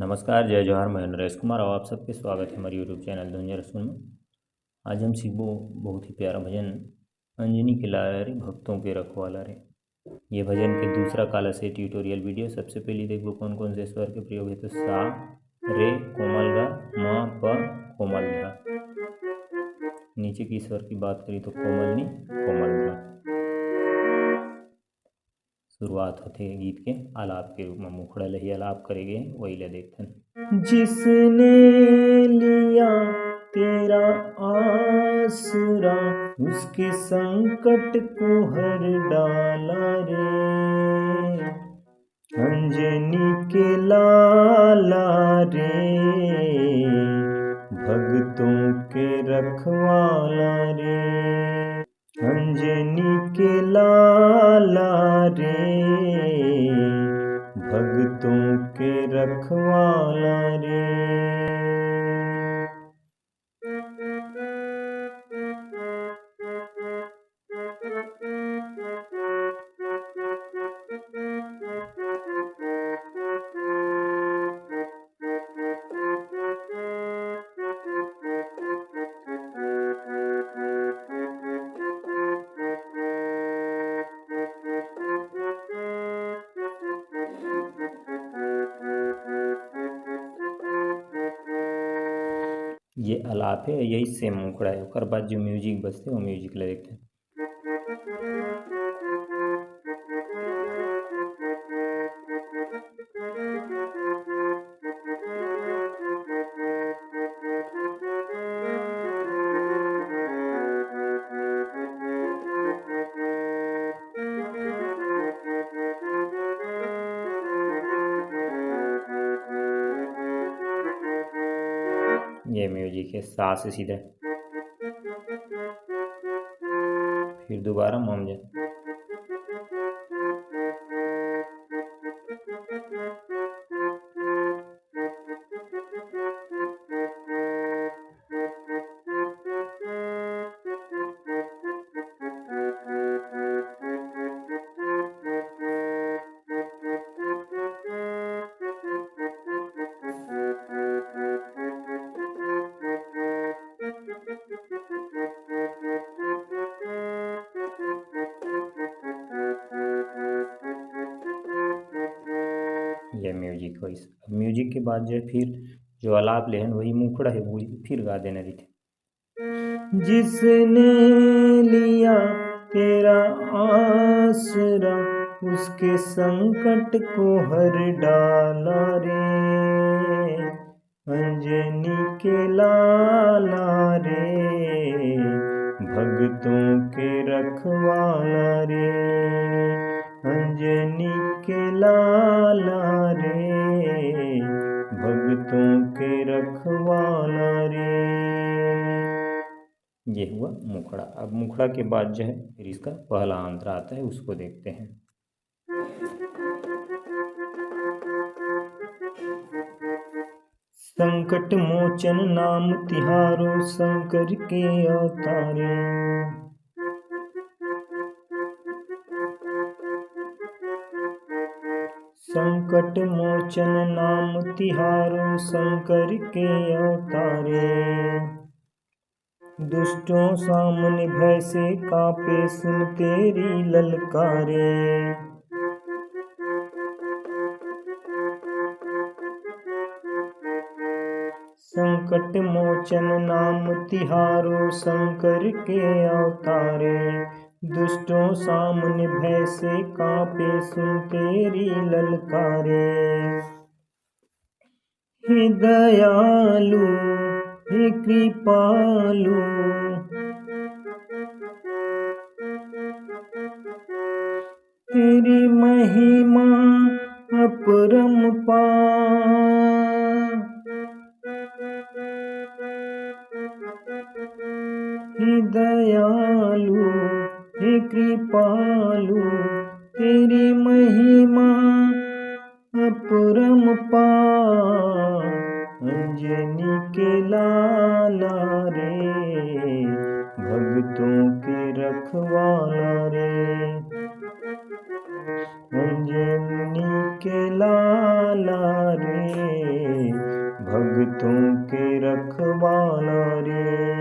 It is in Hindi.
नमस्कार, जय जोहार। मैं नरेश कुमार और आप सबके स्वागत है हमारे यूट्यूब चैनल धुंजय रसूल में। आज हम सीखो बहुत ही प्यारा भजन, अंजनी के लारे भक्तों के रखवाला रे। ये भजन के दूसरा काला से ट्यूटोरियल वीडियो। सबसे पहले देखो कौन कौन से स्वर के प्रयोग है। तो सा, रे कोमल गा, मा, प कोमल धा। नीचे की स्वर की बात करी तो कोमल नी, कोमल धा। शुरुआत होती है गीत के आलाप के रूप में। मुखड़ा लही आलाप करेंगे वही ले देखते हैं। जिसने लिया तेरा आसरा, उसके संकट को हर डाला रे। अंजनी के लाला रे, भक्तों के रखवाला रे। अंजनी के लाला रे, भक्तों के रखवाला रे। ये आलाप है, यही सेम मुखड़ा है। और बाद जो म्यूजिक बजते वो म्यूजिक ले देखते हैं। ये म्यूजिक है सा से सीधा, फिर दोबारा ममजा। यह म्यूजिक हो। इस अब म्यूजिक के बाद जो है फिर जो आलाप लेहन वही मुखड़ा है वो फिर गा देना रही थे। जिसने लिया तेरा आसरा, उसके संकट को हर डाला रे। अंजनी के लाला रे, भक्तों के रखवाला रे। अंजनी के लाला रे, भक्तों के रखवाला रे। ये हुआ मुखड़ा। अब मुखड़ा के बाद जो है फिर इसका पहला अंतरा आता है, उसको देखते हैं। संकट मोचन नाम तिहारो, शंकर के अवतारे। संकट मोचन नाम तिहारो, शंकर के अवतारे। दुष्टों सामने भय से कांपे, सुन तेरी ललकारे। संकट मोचन नाम तिहारो, शंकर के अवतारे। दुष्टों सामने भय से कांपे, सुन तेरी ललकारे। हे दयालु हे कृपालु, तेरी महिमा अपरंपार। हे दयालु हे कृपालु, तेरी महिमा अपरंपार। अंजनी के लाला रे, भक्तों के रखवाला रे। अंजनी के लाला वाला रे, भक्तों के रखवाला रे।